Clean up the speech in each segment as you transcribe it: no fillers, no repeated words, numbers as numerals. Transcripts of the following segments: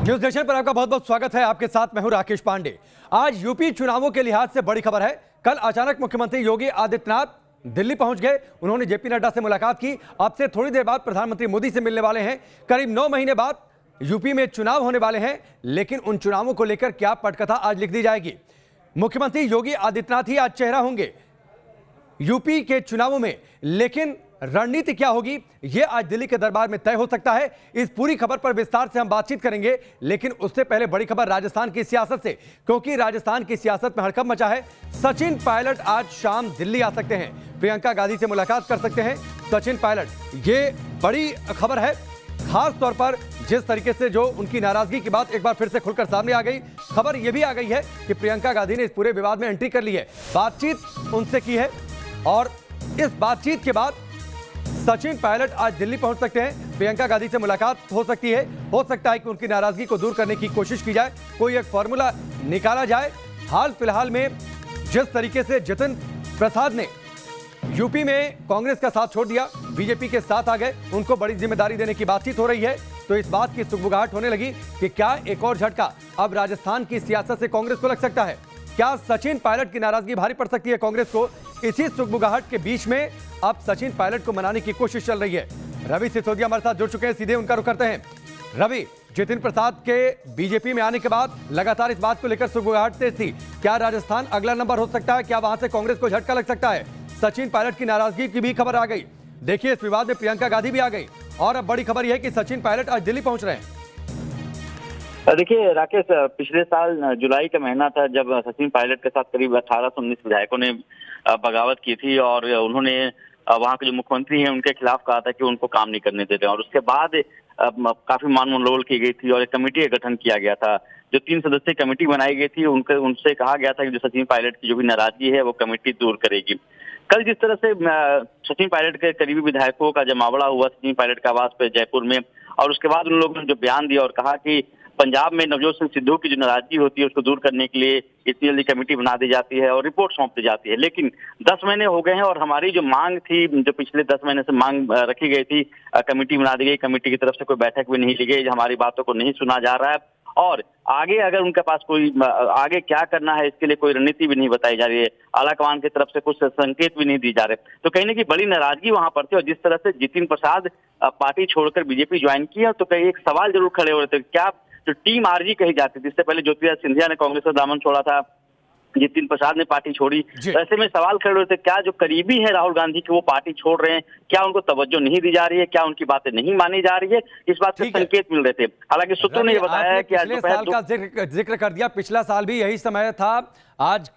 News nation पर आपका बहुत बहुत स्वागत है। आपके साथ मैं हूं राकेश पांडे। आज यूपी चुनावों के लिहाज से बड़ी खबर है। कल अचानक मुख्यमंत्री योगी आदित्यनाथ दिल्ली पहुंच गए। उन्होंने जेपी नड्डा से मुलाकात की। अब से थोड़ी देर बाद प्रधानमंत्री मोदी से मिलने वाले हैं। करीब 9 महीने बाद यूपी में चुनाव होने वाले हैं, लेकिन उन चुनावों को लेकर क्या पटकथा आज लिख दी जाएगी। मुख्यमंत्री योगी आदित्यनाथ ही आज चेहरा होंगे यूपी के चुनावों में, लेकिन रणनीति क्या होगी यह आज दिल्ली के दरबार में तय हो सकता है। इस पूरी खबर पर विस्तार से हम बातचीत करेंगे, लेकिन उससे पहले बड़ी खबर राजस्थान की सियासत से, क्योंकि राजस्थान की सियासत में हड़कंप मचा है। सचिन पायलट आज शाम दिल्ली आ सकते हैं, प्रियंका गांधी से मुलाकात कर सकते हैं सचिन पायलट। ये बड़ी खबर है, खास तौर पर जिस तरीके से जो उनकी नाराजगी की बात एक बार फिर से खुलकर सामने आ गई। खबर यह भी आ गई है कि प्रियंका गांधी ने इस पूरे विवाद में एंट्री कर ली है, बातचीत उनसे की है और इस बातचीत के बाद सचिन पायलट आज दिल्ली पहुंच सकते हैं। प्रियंका गांधी से मुलाकात हो सकती है। हो सकता है कि उनकी नाराजगी को दूर करने की कोशिश की जाए, कोई एक फॉर्मूला निकाला जाए। हाल फिलहाल में जिस तरीके से जितिन प्रसाद ने यूपी में कांग्रेस का साथ छोड़ दिया, बीजेपी के साथ आ गए, उनको बड़ी जिम्मेदारी देने की बातचीत हो रही है, तो इस बात की सुगबुगाहट होने लगी कि क्या एक और झटका अब राजस्थान की सियासत से कांग्रेस को लग सकता है। क्या सचिन पायलट की नाराजगी भारी पड़ सकती है कांग्रेस को। इसी सुगबुगाहट के बीच में अब सचिन पायलट को मनाने की कोशिश चल रही है। रवि सिसोदिया हमारे साथ जुड़ चुके हैं, सीधे उनका रुख करते हैं। रवि, जितिन प्रसाद के बीजेपी में आने के बाद लगातार इस बात को लेकर सुगबुगाहट तेज थी। क्या राजस्थान अगला नंबर हो सकता है? क्या वहां से कांग्रेस को झटका लग सकता है? सचिन पायलट की नाराजगी की भी खबर आ गई। देखिए, इस विवाद में प्रियंका गांधी भी आ गई और अब बड़ी खबर यह है कि सचिन पायलट आज दिल्ली पहुंच रहे हैं। देखिए राकेश, पिछले साल जुलाई का महीना था जब सचिन पायलट के साथ करीब 1819 विधायकों ने बगावत की थी और उन्होंने वहां के जो मुख्यमंत्री हैं उनके खिलाफ कहा था कि उनको काम नहीं करने देते, और उसके बाद काफी मानमोल की गई थी और एक कमेटी का गठन किया गया था। जो 3 सदस्यीय कमेटी बनाई गई थी, उनसे कहा गया था कि जो सचिन पायलट की जो भी नाराजगी है वो कमेटी दूर करेगी। कल जिस तरह से सचिन पायलट के करीबी विधायकों का जमावड़ा हुआ सचिन पायलट के आवास पे जयपुर में, और उसके बाद उन लोगों ने जो बयान दिया और कहा कि पंजाब में नवजोत सिंह सिद्धू की जो नाराजगी होती है उसको दूर करने के लिए इतनी जल्दी कमेटी बना दी जाती है और रिपोर्ट सौंप दी जाती है। लेकिन 10 महीने हो गए हैं और हमारी जो मांग थी, जो पिछले 10 महीने से मांग रखी गई थी, कमेटी बना दी गई, कमेटी की तरफ से कोई बैठक भी नहीं ली गई, हमारी बातों को नहीं सुना जा रहा है और आगे अगर उनके पास कोई आगे क्या करना है इसके लिए कोई रणनीति भी नहीं बताई जा रही है। आलाकमान की तरफ से कुछ संकेत भी नहीं दी जा रहे, तो कहीं ना कहीं बड़ी नाराजगी वहां पर थी। और जिस तरह से जितिन प्रसाद पार्टी छोड़कर बीजेपी ज्वाइन किया, तो कहीं एक सवाल जरूर खड़े हो रहे थे, क्या जो टीम आरजी कही जाती थी, इससे पहले ज्योतिरादित्य सिंधिया ने कांग्रेस का दामन छोड़ा था, जितिन प्रसाद ने पार्टी छोड़ी, तो ऐसे में सवाल खड़े होते क्या जो करीबी है राहुल गांधी के वो पार्टी छोड़ रहे हैं, क्या उनको तवज्जो नहीं दी जा रही है, क्या उनकी बातें नहीं मानी जा रही है, इस बात के संकेत मिल रहे थे। हालांकि सूत्रों ने यह बताया है कि आज पिछले साल का जिक्र कर दिया, पिछला साल भी यही समय था। आज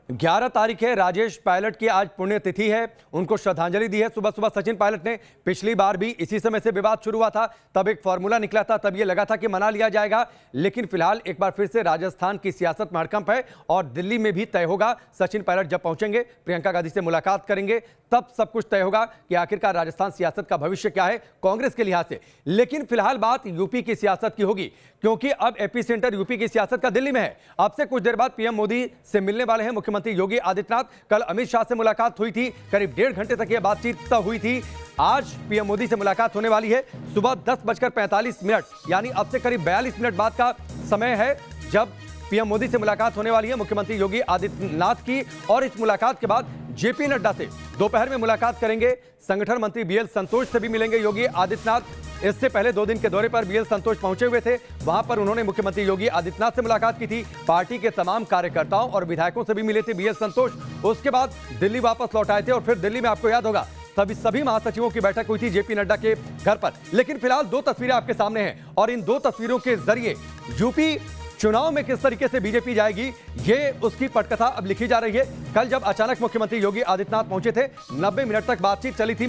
11 तारीख है, राजेश पायलट की आज पुण्यतिथि है, उनको श्रद्धांजलि दी है। सुबह सुबह सचिन पायलट ने, पिछली बार भी इसी समय से विवाद शुरू हुआ था, तब एक फॉर्मूला निकला था, तब ये लगा था कि मना लिया जाएगा, लेकिन फिलहाल एक बार फिर से राजस्थान की सियासत में हड़कंप है और दिल्ली में भी तय होगा। सचिन पायलट जब पहुंचेंगे, प्रियंका गांधी से मुलाकात करेंगे, तब सब कुछ तय होगा कि आखिरकार राजस्थान सियासत का भविष्य क्या है कांग्रेस के लिहाज से। लेकिन फिलहाल बात यूपी की सियासत की होगी, क्योंकि अब एपीसेंटर यूपी की सियासत का दिल्ली में है। अब से कुछ देर बाद पीएम मोदी से मिलने वाले हैं मुख्यमंत्री योगी आदित्यनाथ। कल अमित शाह से मुलाकात हुई थी, करीब 1.5 घंटे तक यह बातचीत हुई थी। आज पीएम मोदी से मुलाकात होने वाली है। सुबह 10:45 यानी अब से करीब 42 मिनट बाद का समय है जब पीएम मोदी से मुलाकात होने वाली है मुख्यमंत्री योगी आदित्यनाथ की। और इस मुलाकात के बाद जेपी नड्डा से दोपहर में मुलाकात करेंगे। संगठन मंत्री बीएल संतोष से भी मिलेंगे योगी आदित्यनाथ। इससे पहले 2 दिन के दौरे पर बीएल संतोष पहुंचे हुए थे, वहां पर उन्होंने मुख्यमंत्री योगी आदित्यनाथ से मुलाकात की थी। पार्टी के तमाम कार्यकर्ताओं और विधायकों से भी मिले थे बीएल संतोष। उसके बाद दिल्ली वापस लौट आए थे और फिर दिल्ली में आपको याद होगा सभी महासचिवों की बैठक हुई थी जेपी नड्डा के घर पर। लेकिन फिलहाल 2 तस्वीरें आपके सामने हैं और इन 2 तस्वीरों के जरिए यूपी चुनाव में किस तरीके से बीजेपी जाएगी, ये उसकी पटकथा अब लिखी जा रही है। कल जब अचानक मुख्यमंत्री योगी आदित्यनाथ पहुंचे थे, 90 मिनट तक बातचीत चली थी।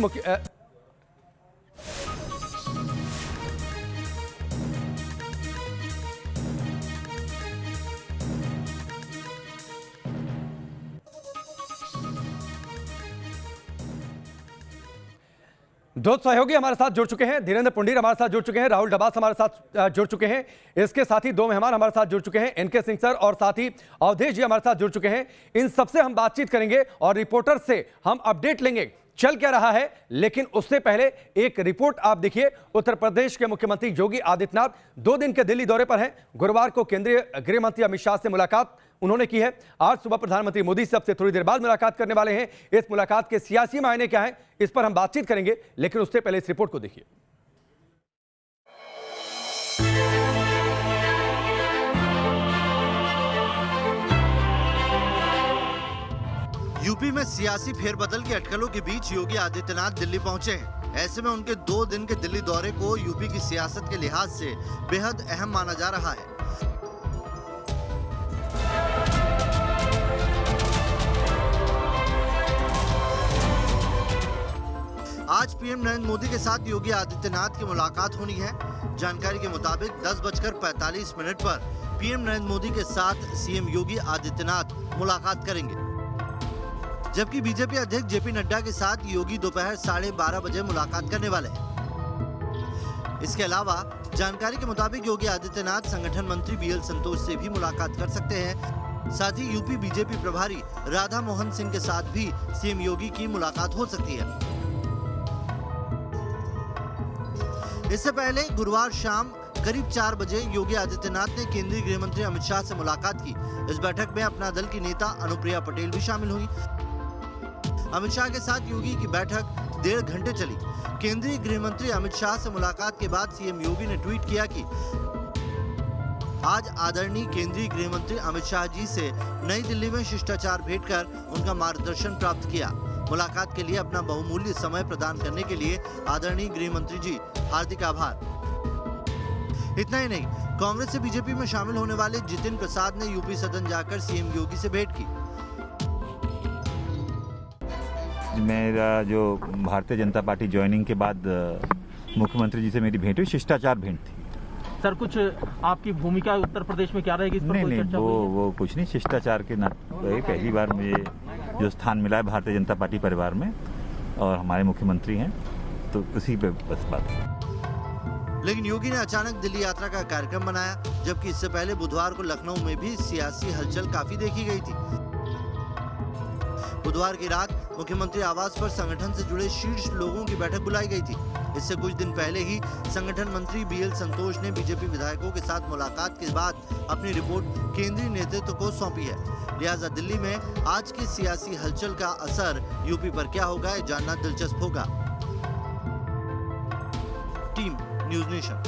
दो सहयोगी हमारे साथ जुड़ चुके हैं, धीरेन्द्र पुंडीर हमारे साथ जुड़ चुके हैं, राहुल डबास हमारे साथ जुड़ चुके हैं। इसके साथ ही 2 मेहमान हमारे साथ जुड़ चुके हैं, एनके सिंह सर और साथ ही अवधेश जी हमारे साथ जुड़ चुके हैं। इन सबसे हम बातचीत करेंगे और रिपोर्टर से हम अपडेट लेंगे चल क्या रहा है, लेकिन उससे पहले एक रिपोर्ट आप देखिए। उत्तर प्रदेश के मुख्यमंत्री योगी आदित्यनाथ 2 दिन के दिल्ली दौरे पर हैं। गुरुवार को केंद्रीय गृह मंत्री अमित शाह से मुलाकात उन्होंने की है। आज सुबह प्रधानमंत्री मोदी से सबसे थोड़ी देर बाद मुलाकात करने वाले हैं। इस मुलाकात के सियासी मायने क्या हैं, इस पर हम बातचीत करेंगे, लेकिन उससे पहले इस रिपोर्ट को देखिए। यूपी में सियासी फेरबदल की अटकलों के बीच योगी आदित्यनाथ दिल्ली पहुंचे हैं। ऐसे में उनके 2 दिन के दिल्ली दौरे को यूपी की सियासत के लिहाज से बेहद अहम माना जा रहा है। आज पीएम नरेंद्र मोदी के साथ योगी आदित्यनाथ की मुलाकात होनी है। जानकारी के मुताबिक 10:45 पर पीएम नरेंद्र मोदी के साथ सीएम योगी आदित्यनाथ मुलाकात करेंगे, जबकि बीजेपी अध्यक्ष जेपी नड्डा के साथ योगी दोपहर 12:30 बजे मुलाकात करने वाले हैं। इसके अलावा जानकारी के मुताबिक योगी आदित्यनाथ संगठन मंत्री बीएल संतोष से भी मुलाकात कर सकते हैं। साथ ही यूपी बीजेपी प्रभारी राधा मोहन सिंह के साथ भी सीएम योगी की मुलाकात हो सकती है। इससे पहले गुरुवार शाम करीब 4 बजे योगी आदित्यनाथ ने केंद्रीय गृह मंत्री अमित शाह से मुलाकात की। इस बैठक में अपना दल की नेता अनुप्रिया पटेल भी शामिल हुई। अमित शाह के साथ योगी की बैठक 1.5 घंटे चली। केंद्रीय गृह मंत्री अमित शाह से मुलाकात के बाद सीएम योगी ने ट्वीट किया कि आज आदरणीय केंद्रीय गृह मंत्री अमित शाह जी से नई दिल्ली में शिष्टाचार भेंट कर उनका मार्गदर्शन प्राप्त किया। मुलाकात के लिए अपना बहुमूल्य समय प्रदान करने के लिए आदरणीय गृह मंत्री जी हार्दिक आभार। इतना ही नहीं, कांग्रेस से बीजेपी में शामिल होने वाले जितिन प्रसाद ने यूपी सदन जाकर सीएम योगी से भेंट की। मेरा जो भारतीय जनता पार्टी ज्वाइनिंग के बाद मुख्यमंत्री जी से मेरी भेंट हुई, शिष्टाचार भेंट थी। सर, कुछ आपकी भूमिका उत्तर प्रदेश में क्या रहेगी? इस पर कोई चर्चा हुई है? वो कुछ नहीं, शिष्टाचार के नाते पहली बार मुझे जो स्थान मिला है भारतीय जनता पार्टी परिवार में और हमारे मुख्यमंत्री हैं, तो उसी पे बस बात है। लेकिन योगी ने अचानक दिल्ली यात्रा का कार्यक्रम बनाया, जबकि इससे पहले बुधवार को लखनऊ में भी सियासी हलचल काफी देखी गई थी। बुधवार की रात मुख्यमंत्री आवास पर संगठन से जुड़े शीर्ष लोगों की बैठक बुलाई गई थी। इससे कुछ दिन पहले ही संगठन मंत्री बीएल संतोष ने बीजेपी विधायकों के साथ मुलाकात के बाद अपनी रिपोर्ट केंद्रीय नेतृत्व को सौंपी है। लिहाजा दिल्ली में आज की सियासी हलचल का असर यूपी पर क्या होगा, ये जानना दिलचस्प होगा। Team news nation.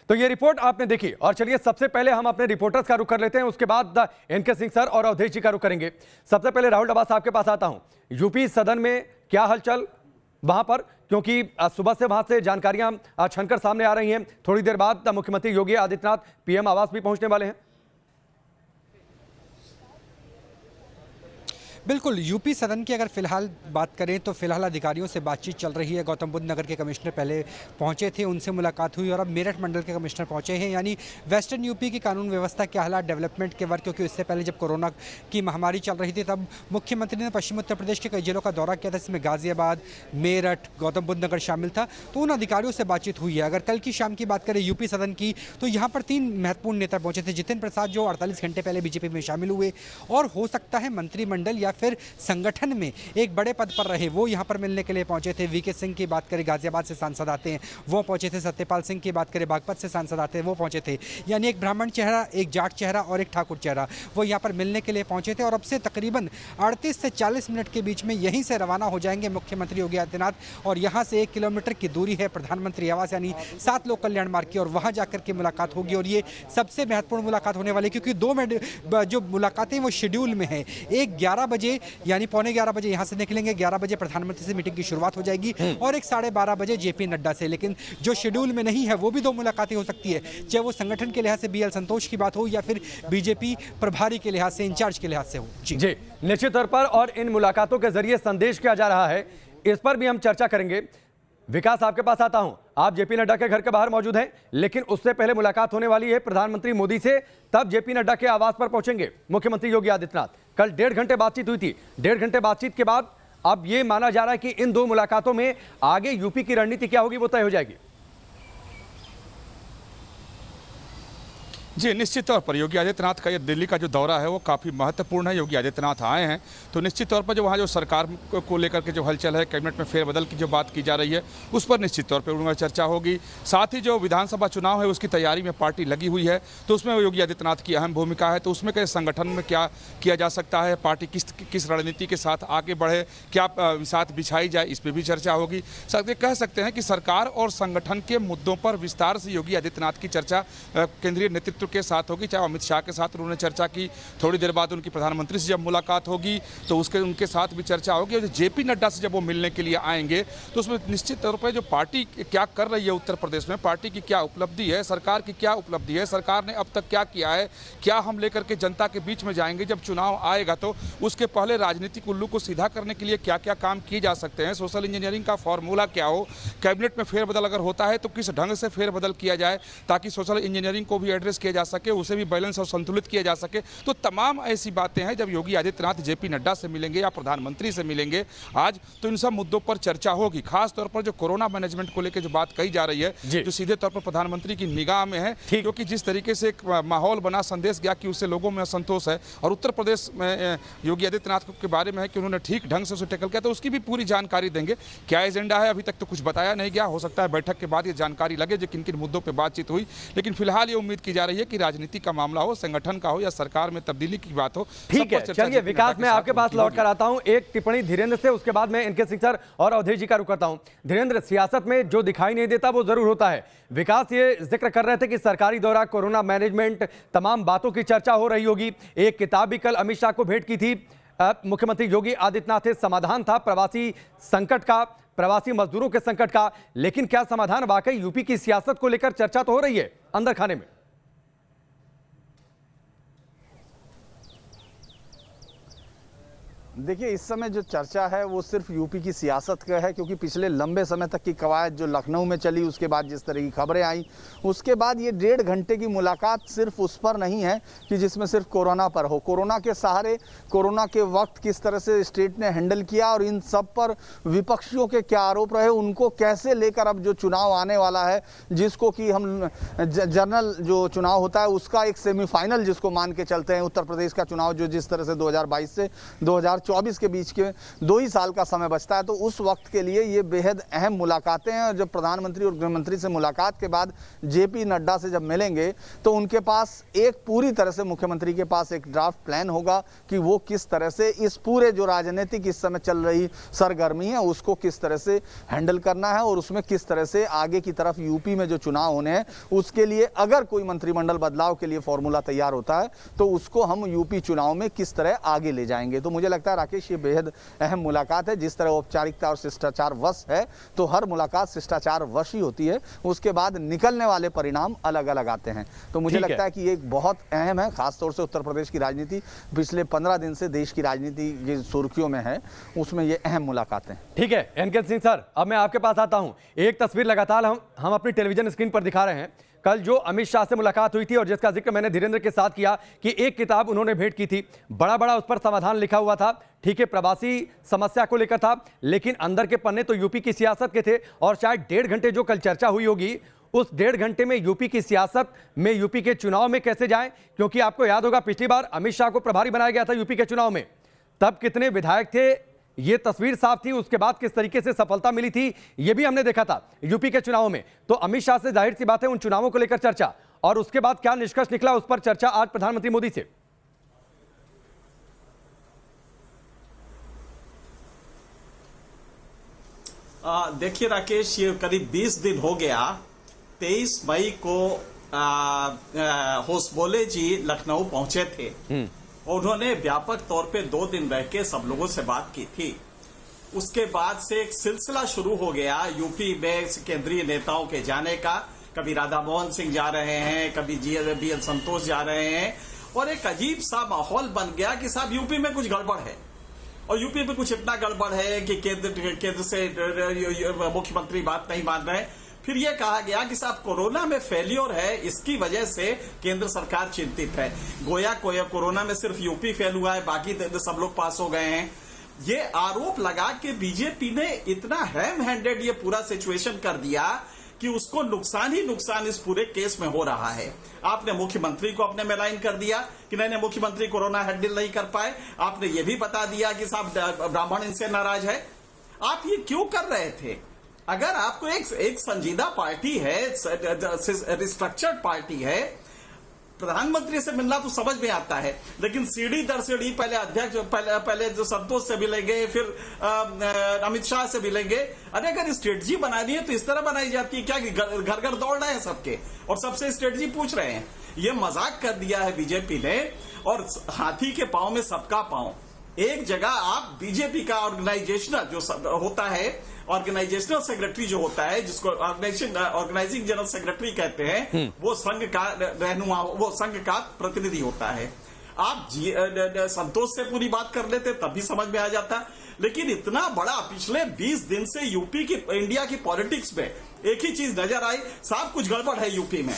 तो ये रिपोर्ट आपने देखी, और चलिए सबसे पहले हम अपने रिपोर्टर्स का रुख कर लेते हैं, उसके बाद एनके सिंह सर और अवधेश जी का रुख करेंगे। सबसे पहले राहुल डब्बा साहब के पास आता हूं। यूपी सदन में क्या हलचल वहां पर, क्योंकि सुबह से वहां से जानकारियां छनकर सामने आ रही हैं। थोड़ी देर बाद मुख्यमंत्री योगी आदित्यनाथ पीएम आवास भी पहुंचने वाले हैं। बिल्कुल, यूपी सदन की अगर फिलहाल बात करें तो फिलहाल अधिकारियों से बातचीत चल रही है। गौतम बुद्ध नगर के कमिश्नर पहले पहुंचे थे, उनसे मुलाकात हुई, और अब मेरठ मंडल के कमिश्नर पहुंचे हैं। यानी वेस्टर्न यूपी की कानून व्यवस्था के हालात, डेवलपमेंट के वर्क, क्योंकि इससे पहले जब कोरोना की महामारी चल रही थी तब मुख्यमंत्री ने पश्चिम उत्तर प्रदेश के कई जिलों का दौरा किया था, इसमें गाजियाबाद, मेरठ, गौतम बुद्ध नगर शामिल था। तो उन अधिकारियों से बातचीत हुई है। अगर कल की शाम की बात करें यूपी सदन की, तो यहाँ पर 3 महत्वपूर्ण नेता पहुंचे थे। जितिन प्रसाद जो 48 घंटे पहले बीजेपी में शामिल हुए और हो सकता है मंत्रिमंडल या फिर संगठन में एक बड़े पद पर रहे, वो यहां पर मिलने के लिए पहुंचे थे। वीके सिंह की बात करें, गाजियाबाद से सांसद आते हैं, वो पहुंचे थे। सत्यपाल सिंह की बात करें, बागपत से सांसद आते हैं, वो पहुंचे थे। यानी एक ब्राह्मण चेहरा, एक जाट चेहरा और एक ठाकुर चेहरा, वो यहां पर मिलने के लिए पहुंचे थे। और अब से तकरीबन 38 से 40 मिनट के बीच में यहीं से रवाना हो जाएंगे मुख्यमंत्री योगी आदित्यनाथ। और यहां से 1 किलोमीटर की दूरी है प्रधानमंत्री आवास यानी 7 लोक कल्याण मार्ग की, और वहां जाकर के मुलाकात होगी। और ये सबसे महत्वपूर्ण मुलाकात होने वाली, क्योंकि 2 जो मुलाकातें वो शेड्यूल में है। एक 11 बजे यानी 11:15 बजे यहाँ से निकलेंगे, 11 बजे प्रधानमंत्री से मीटिंग की शुरुआत हो जाएगी, और एक 12:30 बजे जेपी नड्डा से। लेकिन जो शेड्यूल में नहीं है वो भी 2 मुलाकातें हो सकती है, चाहे वो संगठन के लिहाज से बीएल संतोष की बात हो या फिर बीजेपी प्रभारी के लिहाज से, इंचार्ज के लिहाज से हो। जी निश्चित तौर पर, और इन मुलाकातों के जरिए संदेश क्या जा रहा है, इस पर भी हम चर्चा करेंगे। विकास, आपके पास आता हूं। आप जेपी नड्डा के घर के बाहर मौजूद हैं, लेकिन उससे पहले मुलाकात होने वाली है प्रधानमंत्री मोदी से, तब जेपी नड्डा के आवास पर पहुंचेंगे मुख्यमंत्री योगी आदित्यनाथ। कल 1.5 घंटे बातचीत हुई थी। 1.5 घंटे बातचीत के बाद अब यह माना जा रहा है कि इन 2 मुलाकातों में आगे यूपी की रणनीति क्या होगी वो तय हो जाएगी। जी, निश्चित तौर पर योगी आदित्यनाथ का ये दिल्ली का जो दौरा है वो काफ़ी महत्वपूर्ण है। योगी आदित्यनाथ आए हैं तो निश्चित तौर पर जो वहाँ जो सरकार को लेकर के जो हलचल है, कैबिनेट में फेरबदल की जो बात की जा रही है उस पर निश्चित तौर पर उनमें चर्चा होगी। साथ ही जो विधानसभा चुनाव है उसकी तैयारी में पार्टी लगी हुई है तो उसमें योगी आदित्यनाथ की अहम भूमिका है। तो उसमें के संगठन में क्या किया जा सकता है, पार्टी किस रणनीति के साथ आगे बढ़े, क्या साथ बिछाई जाए, इस पर भी चर्चा होगी। कह सकते हैं कि सरकार और संगठन के मुद्दों पर विस्तार से योगी आदित्यनाथ की चर्चा केंद्रीय नेतृत्व के साथ होगी। चाहे अमित शाह के साथ उन्होंने चर्चा की, थोड़ी देर बाद उनकी प्रधानमंत्री से जब मुलाकात होगी तो उनके साथ भी चर्चा होगी। और जेपी नड्डा से जब वो मिलने के लिए आएंगे तो उसमें निश्चित तौर पर जो पार्टी क्या कर रही है उत्तर प्रदेश में, पार्टी की क्या उपलब्धि है, सरकार की क्या उपलब्धि है, सरकार ने अब तक क्या किया है, क्या हम लेकर के जनता के बीच में जाएंगे जब चुनाव आएगा, तो उसके पहले राजनीतिक उल्लू को सीधा करने के लिए क्या क्या काम किए जा सकते हैं, सोशल इंजीनियरिंग का फॉर्मूला क्या हो, कैबिनेट में फेरबदल अगर होता है तो किस ढंग से फेरबदल किया जाए ताकि सोशल इंजीनियरिंग को भी एड्रेस किया जा सके, उसे भी बैलेंस और संतुलित किया जा सके। तो तमाम ऐसी बातें हैं जब योगी आदित्यनाथ जेपी नड्डा से मिलेंगे या प्रधानमंत्री से मिलेंगे आज, तो इन सब मुद्दों पर चर्चा होगी। खास तौर पर जो कोरोना मैनेजमेंट को लेकर जो बात कही जा रही है जो सीधे तौर पर प्रधानमंत्री की निगाह में है, क्योंकि जिस तरीके से एक माहौल बना, संदेश गया कि उससे लोगों में असंतोष है और उत्तर प्रदेश में योगी आदित्यनाथ के बारे में है कि उन्होंने ठीक ढंग से उसे टैकल किया, तो उसकी भी पूरी जानकारी देंगे। क्या एजेंडा है अभी तक तो कुछ बताया नहीं गया, हो सकता है बैठक के बाद ये जानकारी लगे जो किन किन मुद्दों पर बातचीत हुई। लेकिन फिलहाल ये उम्मीद की जा रही है कि राजनीति का मामला हो, संगठन का हो या सरकार में तब्दीली की बात हो। ठीक है, चलिए विकास मैं आपके पास लौट कर आता हूं। एक टिप्पणी धीरेन्द्र से, उसके बाद मैं इनके शिक्षक और अवधेश जी का रुख करता हूं। धीरेन्द्र, सियासत में जो दिखाई नहीं देता वो जरूर होता है। विकास ये जिक्र कर रहे थे कि सरकारी दौरा, कोरोना मैनेजमेंट, तमाम बातों की चर्चा हो रही होगी। एक किताब भी कल अमित शाह को भेंट की थी मुख्यमंत्री योगी आदित्यनाथ से, समाधान था प्रवासी संकट का, प्रवासी मजदूरों के संकट का। लेकिन क्या समाधान वाकई यूपी की सियासत को लेकर चर्चा तो हो रही है अंदर खाने में? देखिए, इस समय जो चर्चा है वो सिर्फ यूपी की सियासत का है, क्योंकि पिछले लंबे समय तक की कवायद जो लखनऊ में चली, उसके बाद जिस तरह की खबरें आई, उसके बाद ये 1.5 घंटे की मुलाकात सिर्फ उस पर नहीं है कि जिसमें सिर्फ कोरोना पर हो। कोरोना के सहारे, कोरोना के वक्त किस तरह से स्टेट ने हैंडल किया और इन सब पर विपक्षियों के क्या आरोप रहे, उनको कैसे लेकर अब जो चुनाव आने वाला है, जिसको कि हम जनरल जो चुनाव होता है उसका एक सेमीफाइनल जिसको मान के चलते हैं, उत्तर प्रदेश का चुनाव जो जिस तरह से 2022 से 2024 के बीच के 2 ही साल का समय बचता है, तो उस वक्त के लिए ये बेहद अहम मुलाकातें हैं। और जब प्रधानमंत्री और गृहमंत्री से मुलाकात के बाद जेपी नड्डा से जब मिलेंगे तो उनके पास एक पूरी तरह से, मुख्यमंत्री के पास एक ड्राफ्ट प्लान होगा कि वो किस तरह से इस पूरे जो राजनीतिक इस समय चल रही सरगर्मी है उसको किस तरह से हैंडल करना है और उसमें किस तरह से आगे की तरफ यूपी में जो चुनाव होने हैं उसके लिए अगर कोई मंत्रिमंडल बदलाव के लिए फॉर्मूला तैयार होता है तो उसको हम यूपी चुनाव में किस तरह आगे ले जाएंगे। तो मुझे लगता है राकेश, ये बेहद अहम मुलाकात है। जिस तरह औपचारिकता और शिष्टाचार वश है तो हर मुलाकात शिष्टाचार वश ही होती है, उसके बाद निकलने वाले परिणाम अलग अलग आते हैं। तो मुझे लगता है कि ये बहुत अहम है, खासतौर से उत्तर प्रदेश की राजनीति पिछले 15 दिन से देश की राजनीति की सुर्खियों में है, उसमें ये अहम मुलाकातें। ठीक है एनके सिंह सर, अब मैं आपके पास आता हूं। एक तस्वीर लगातार हम अपनी टेलीविजन स्क्रीन पर दिखा रहे हैं। कल जो अमित शाह से मुलाकात हुई थी और जिसका जिक्र मैंने धीरेन्द्र के साथ किया कि एक किताब उन्होंने भेंट की थी, बड़ा उस पर समाधान लिखा हुआ था। ठीक है, प्रवासी समस्या को लेकर था, लेकिन अंदर के पन्ने तो यूपी की सियासत के थे। और शायद 1.5 घंटे जो कल चर्चा हुई होगी, उस 1.5 घंटे में यूपी की सियासत में, यूपी के चुनाव में कैसे जाएं, क्योंकि आपको याद होगा पिछली बार अमित शाह को प्रभारी बनाया गया था यूपी के चुनाव में, तब कितने विधायक थे, ये तस्वीर साफ थी। उसके बाद किस तरीके से सफलता मिली थी ये भी हमने देखा था यूपी के चुनाव में। तो अमित शाह से जाहिर सी बात है उन चुनावों को लेकर चर्चा, और उसके बाद क्या निष्कर्ष निकला उस पर चर्चा आज प्रधानमंत्री मोदी से। देखिए राकेश, ये करीब 20 दिन हो गया। 23 मई को होसबोले जी लखनऊ पहुंचे थे और उन्होंने व्यापक तौर पे 2 दिन रह के सब लोगों से बात की थी। उसके बाद से एक सिलसिला शुरू हो गया यूपी में केंद्रीय नेताओं के जाने का। कभी राधा मोहन सिंह जा रहे हैं, कभी BL संतोष जा रहे हैं, और एक अजीब सा माहौल बन गया कि साहब यूपी में कुछ गड़बड़ है। और यूपी में कुछ इतना गड़बड़ है कि केंद्र से मुख्यमंत्री बात नहीं मान रहे। फिर यह कहा गया कि साहब कोरोना में फेल्योर है, इसकी वजह से केंद्र सरकार चिंतित है। गोया कोरोना में सिर्फ यूपी फेल हुआ है, बाकी सब लोग पास हो गए हैं। ये आरोप लगा के बीजेपी ने इतना हैम हैंडेड ये पूरा सिचुएशन कर दिया कि उसको नुकसान ही नुकसान इस पूरे केस में हो रहा है। आपने मुख्यमंत्री को अपने में लाइन कर दिया कि नहीं मुख्यमंत्री कोरोना हैंडल नहीं कर पाए। आपने ये भी बता दिया कि साहब ब्राह्मण इनसे नाराज है। आप ये क्यों कर रहे थे? अगर आपको एक संजीदा पार्टी है, रिस्ट्रक्चर्ड पार्टी है, प्रधानमंत्री से मिलना तो समझ में आता है, लेकिन सीढ़ी दर सीढ़ी पहले अध्यक्ष पहले जो संतोष से मिलेंगे, फिर अमित शाह से मिलेंगे। अरे अगर स्ट्रेटजी बनानी है तो इस तरह बनाई जाती है क्या कि घर घर दौड़ रहे हैं सबके और सबसे स्ट्रेटजी पूछ रहे हैं? ये मजाक कर दिया है बीजेपी ने। और हाथी के पांव में सबका पांव। एक जगह आप बीजेपी का ऑर्गेनाइजेशनल जो होता है, ऑर्गेनाइजेशनल सेक्रेटरी जो होता है, जिसको ऑर्गेनाइजिंग जनरल सेक्रेटरी कहते हैं, वो संघ का रहनुमा, वो संघ का प्रतिनिधि होता है। आप संतोष से पूरी बात कर लेते तब भी समझ में आ जाता। लेकिन इतना बड़ा पिछले 20 दिन से यूपी की, इंडिया की पॉलिटिक्स में एक ही चीज नजर आई, साहब कुछ गड़बड़ है यूपी में।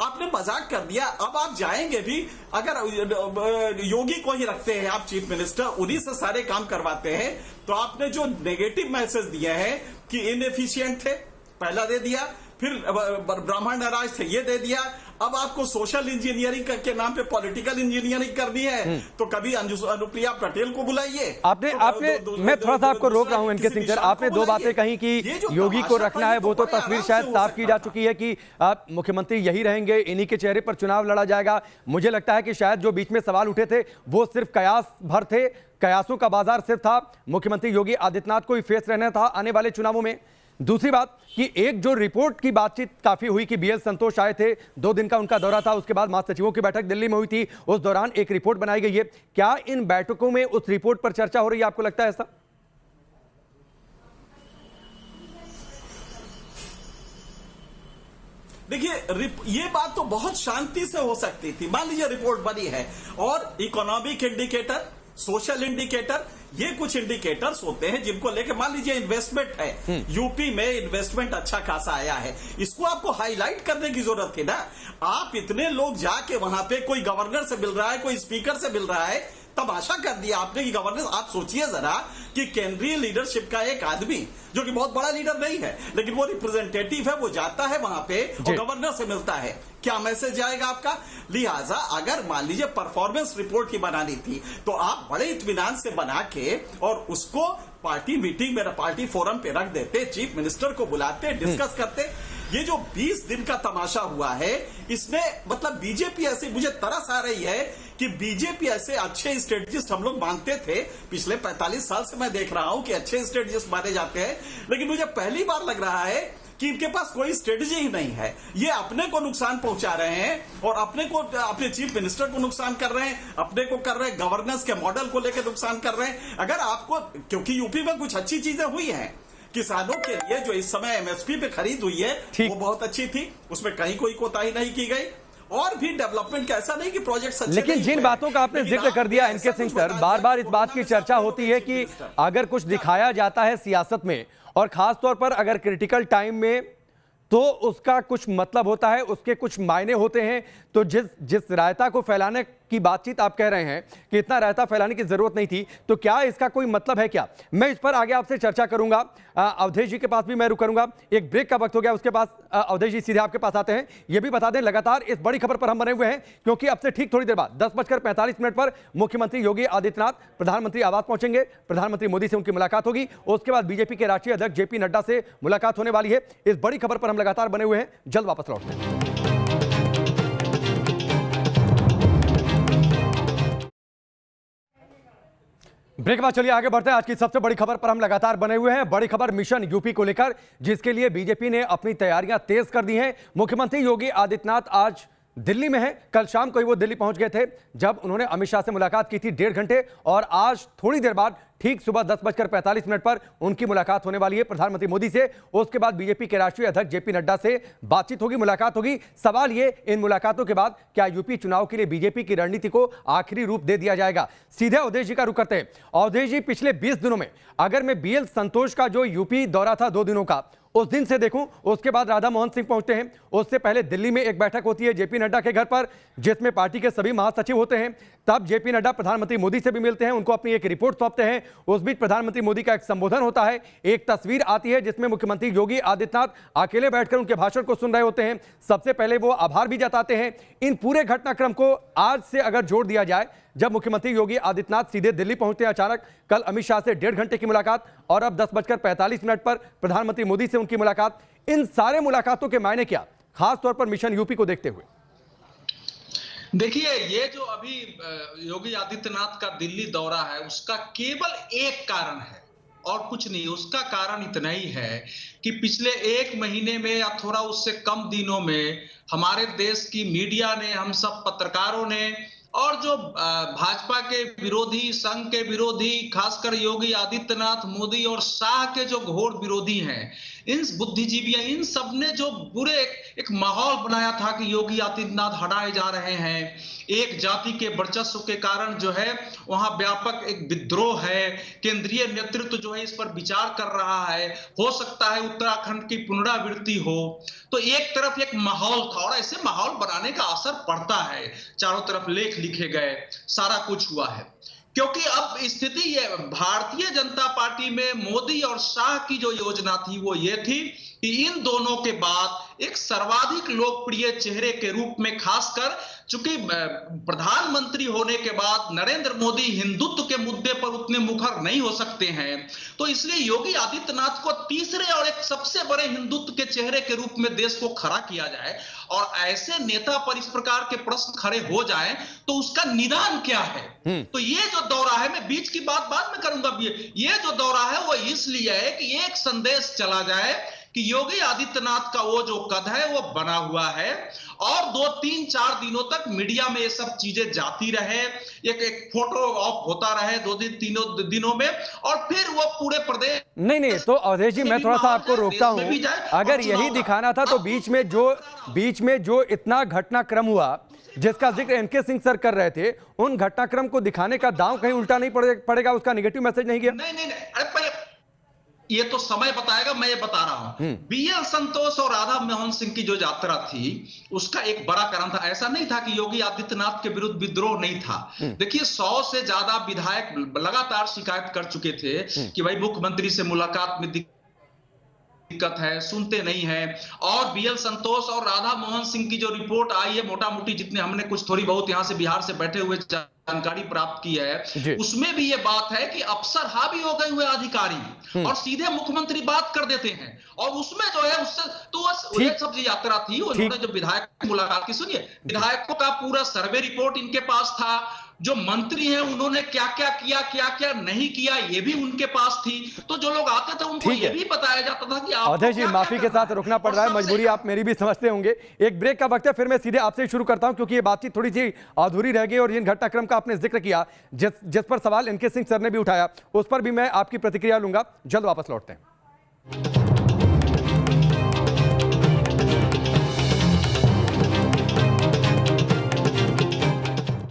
आपने मजाक कर दिया। अब आप जाएंगे भी, अगर योगी को ही रखते हैं आप चीफ मिनिस्टर, उन्हीं से सारे काम करवाते हैं, तो आपने जो नेगेटिव मैसेज दिए हैं कि इनएफिशिएंट थे, पहला दे दिया, फिर ब्राह्मण नाराज थे, ये दे दिया। अब आपको सोशल इंजीनियरिंग के नाम पे पॉलिटिकल इंजीनियरिंग करनी है, तो कभी अनुप्रिया पटेल को बुलाइए। आपने मैं थोड़ा सा आपको रोक रहा हूं इनके सिंह सर, आपने दो बातें कही कि योगी को रखना है, वो तो तस्वीर शायद साफ की जा चुकी है कि आप मुख्यमंत्री यही रहेंगे, इन्हीं के चेहरे पर चुनाव लड़ा जाएगा। मुझे लगता है कि शायद जो बीच में सवाल उठे थे वो सिर्फ कयास भर थे, कयासों का बाजार सिर्फ था, मुख्यमंत्री योगी आदित्यनाथ को ही फेस रहना था आने वाले चुनावों में। दूसरी बात कि एक जो रिपोर्ट की बातचीत काफी हुई कि बीएल संतोष आए थे, 2 दिन का उनका दौरा था, उसके बाद महासचिवों की बैठक दिल्ली में हुई थी, उस दौरान एक रिपोर्ट बनाई गई है। क्या इन बैठकों में उस रिपोर्ट पर चर्चा हो रही है, आपको लगता है ऐसा? देखिए, ये बात तो बहुत शांति से हो सकती थी। मान लीजिए रिपोर्ट बनी है और इकोनॉमिक इंडिकेटर, सोशल इंडिकेटर, ये कुछ इंडिकेटर्स होते हैं जिनको लेकर, मान लीजिए इन्वेस्टमेंट है, यूपी में इन्वेस्टमेंट अच्छा खासा आया है, इसको आपको हाईलाइट करने की जरूरत थी ना। आप इतने लोग जाके वहां पे, कोई गवर्नर से मिल रहा है, कोई स्पीकर से मिल रहा है, तमाशा कर दिया आपने कि गवर्नर। आप सोचिए जरा कि केंद्रीय लीडरशिप का एक आदमी जो कि बहुत बड़ा लीडर नहीं है, लेकिन वो रिप्रेजेंटेटिव है, वो जाता है वहां पे और गवर्नर से मिलता है, क्या मैसेज जाएगा आपका? लिहाजा अगर मान लीजिए परफॉर्मेंस रिपोर्ट ही बनानी थी तो आप बड़े इत्मीनान से बना के और उसको पार्टी मीटिंग में, पार्टी फोरम पे रख देते, चीफ मिनिस्टर को बुलाते, डिस्कस करते। ये जो 20 दिन का तमाशा हुआ है, इसमें मतलब बीजेपी ऐसे, मुझे तरस आ रही है कि बीजेपी ऐसे अच्छे स्ट्रेटजिस्ट हम लोग मानते थे, पिछले 45 साल से मैं देख रहा हूं कि अच्छे स्ट्रेटजिस्ट माने जाते हैं, लेकिन मुझे पहली बार लग रहा है कि इनके पास कोई स्ट्रेटजी ही नहीं है। ये अपने को नुकसान पहुंचा रहे हैं और अपने चीफ मिनिस्टर को नुकसान कर रहे हैं, अपने को कर रहे हैं, गवर्नेंस के मॉडल को लेकर नुकसान कर रहे हैं। अगर आपको, क्योंकि यूपी में कुछ अच्छी चीजें हुई हैं, किसानों के लिए जो इस समय एमएसपी पे खरीद हुई है वो बहुत अच्छी थी, उसमें कहीं कोई कोताही नहीं की गई, और भी डेवलपमेंट का ऐसा नहीं कि प्रोजेक्ट अच्छे। लेकिन जिन बातों का आपने जिक्र कर दिया इनके सिंह सर, बार बार इस बात की चर्चा होती है कि अगर कुछ दिखाया जाता है सियासत में, और खासतौर पर अगर क्रिटिकल टाइम में, तो उसका कुछ मतलब होता है, उसके कुछ मायने होते हैं। तो जिस रायता को फैलाने की बातचीत आप कह रहे हैं कि इतना रायता फैलाने की जरूरत नहीं थी, तो क्या इसका कोई मतलब है क्या? मैं इस पर आगे आपसे चर्चा करूंगा। अवधेश जी के पास भी मैं रुक करूंगा, एक ब्रेक का वक्त हो गया, उसके पास अवधेश जी सीधे आपके पास आते हैं। यह भी बता दें, लगातार इस बड़ी खबर पर हम बने हुए हैं क्योंकि अब से ठीक थोड़ी देर बाद 10:45 पर मुख्यमंत्री योगी आदित्यनाथ प्रधानमंत्री आवास पहुंचेंगे, प्रधानमंत्री मोदी से उनकी मुलाकात होगी, उसके बाद बीजेपी के राष्ट्रीय अध्यक्ष जेपी नड्डा से मुलाकात होने वाली है। इस बड़ी खबर पर हम लगातार बने हुए हैं, जल्द वापस लौटते हैं। ब्रेक के बाद चलिए आगे बढ़ते हैं। आज की सबसे बड़ी खबर पर हम लगातार बने हुए हैं। बड़ी खबर मिशन यूपी को लेकर, जिसके लिए बीजेपी ने अपनी तैयारियां तेज कर दी हैं। मुख्यमंत्री योगी आदित्यनाथ आज दिल्ली में है। कल शाम को ही वो दिल्ली पहुंच गए थे, जब उन्होंने अमित शाह से मुलाकात की थी 1.5 घंटे, और आज थोड़ी देर बाद ठीक सुबह 10:45 पर उनकी मुलाकात होने वाली है प्रधानमंत्री मोदी से। उसके बाद बीजेपी के राष्ट्रीय अध्यक्ष जेपी नड्डा से बातचीत होगी, मुलाकात होगी। सवाल ये, इन मुलाकातों के बाद क्या यूपी चुनाव के लिए बीजेपी की रणनीति को आखिरी रूप दे दिया जाएगा? सीधे अवधेश जी का रुख करते हैं। अवधेश जी, पिछले 20 दिनों में अगर मैं बीएल संतोष का जो यूपी दौरा था 2 दिनों का, उस दिन से देखूं, उसके बाद राधा मोहन सिंह पहुंचते हैं। उससे पहले दिल्ली में एक बैठक होती है जेपी नड्डा के घर पर, जिसमें पार्टी के सभी महासचिव होते हैं। तब जेपी नड्डा प्रधानमंत्री मोदी से भी मिलते हैं, उनको अपनी एक रिपोर्ट सौंपते हैं। उस बीच प्रधानमंत्री मोदी का एक संबोधन होता है, एक तस्वीर आती है जिसमें मुख्यमंत्री योगी आदित्यनाथ अकेले बैठकर उनके भाषण को सुन रहे होते हैं। सबसे पहले वो आभार भी जताते हैं। इन पूरे घटनाक्रम को आज से अगर जोड़ दिया जाए, जब मुख्यमंत्री योगी आदित्यनाथ सीधे दिल्ली पहुंचते हैं अचानक, कल अमित शाह से 1.5 घंटे की मुलाकात और अब 10:45 पर प्रधानमंत्री मोदी से उनकी मुलाकात, इन सारे मुलाकातों के मायने क्या, खास तौर पर मिशन यूपी को देखते हुए? देखिए, ये जो अभी योगी आदित्यनाथ का दिल्ली दौरा है, उसका केवल एक कारण है और कुछ नहीं। उसका कारण इतना ही है कि पिछले 1 महीने में या थोड़ा उससे कम दिनों में हमारे देश की मीडिया ने, हम सब पत्रकारों ने और जो भाजपा के विरोधी, संघ के विरोधी, खासकर योगी आदित्यनाथ, मोदी और शाह के जो घोर विरोधी हैं, इन बुद्धिजीवियों, इन सब ने जो पूरे एक माहौल बनाया था कि योगी आदित्यनाथ हटाए जा रहे हैं, एक जाति के वर्चस्व के कारण जो है वहां व्यापक एक विद्रोह है, केंद्रीय नेतृत्व जो है इस पर विचार कर रहा है, हो सकता है उत्तराखंड की पुनरावृत्ति हो। तो एक तरफ एक माहौल था और ऐसे माहौल बनाने का असर पड़ता है। चारों तरफ लेख लिखे गए, सारा कुछ हुआ है। क्योंकि अब स्थिति ये, भारतीय जनता पार्टी में मोदी और शाह की जो योजना थी वो ये थी कि इन दोनों के बाद एक सर्वाधिक लोकप्रिय चेहरे के रूप में, खासकर चूंकि प्रधानमंत्री होने के बाद नरेंद्र मोदी हिंदुत्व के मुद्दे पर उतने मुखर नहीं हो सकते हैं, तो इसलिए योगी आदित्यनाथ को तीसरे और एक सबसे बड़े हिंदुत्व के चेहरे के रूप में देश को खड़ा किया जाए और ऐसे नेता पर इस प्रकार के प्रश्न खड़े हो जाएं तो उसका निदान क्या है। तो ये जो दौरा है, मैं बीच की बात बाद में करूंगा, ये जो दौरा है वो इसलिए है कि एक संदेश चला जाए कि योगी आदित्यनाथ का वो जो कद है वो बना हुआ है और 2-3-4 दिनों तक मीडिया में ये सब चीजें जाती रहे, एक फोटो ऑप होता रहे 2-3 दिनों में और फिर वो पूरे प्रदेश। नहीं, तो अवधेश जी, मैं थोड़ा सा आपको रोकता हूं। अगर यही दिखाना था तो बीच में जो इतना घटनाक्रम हुआ जिसका जिक्र एनके सिंह सर कर रहे थे, उन घटनाक्रम को दिखाने का दांव कहीं उल्टा नहीं पड़ेगा? उसका नेगेटिव मैसेज नहीं गया? नहीं, अरे ये तो समय बताएगा, मैं ये बता रहा हूं। बीएल संतोष और राधा मोहन सिंह की जो यात्रा थी उसका एक बड़ा कारण था। ऐसा नहीं था कि योगी आदित्यनाथ के विरुद्ध विद्रोह नहीं था। देखिए, 100 से ज्यादा विधायक लगातार शिकायत कर चुके थे कि भाई मुख्यमंत्री से मुलाकात में दिक्कत है, सुनते नहीं है। और बीएल संतोष और राधा मोहन सिंह की जो रिपोर्ट आई है, मोटा मोटी जितने हमने कुछ थोड़ी बहुत यहां से बिहार से बैठे हुए जानकारी प्राप्त की है, उसमें भी ये बात है कि अफसर हावी हो गए हुए अधिकारी और सीधे मुख्यमंत्री बात कर देते हैं। और उसमें जो है उससे तो ये सब यात्रा थी, उन्होंने जो विधायक मुलाकात की, सुनिए, विधायकों का पूरा सर्वे रिपोर्ट इनके पास था, जो मंत्री हैं उन्होंने क्या क्या किया, क्या क्या नहीं किया, ये भी उनके पास थी। तो जो लोग आते थे उनको ये भी बताया जाता था कि अवधेश जी, माफी के साथ रुकना पड़ रहा है, मजबूरी आप मेरी भी समझते होंगे। एक ब्रेक का वक्त है, फिर मैं सीधे आपसे शुरू करता हूं क्योंकि ये बातचीत थोड़ी सी अधूरी रह गई और जिन घटनाक्रम का आपने जिक्र किया, जिस पर सवाल एनके सिंह सर ने भी उठाया, उस पर भी मैं आपकी प्रतिक्रिया लूंगा। जल्द वापस लौटते हैं।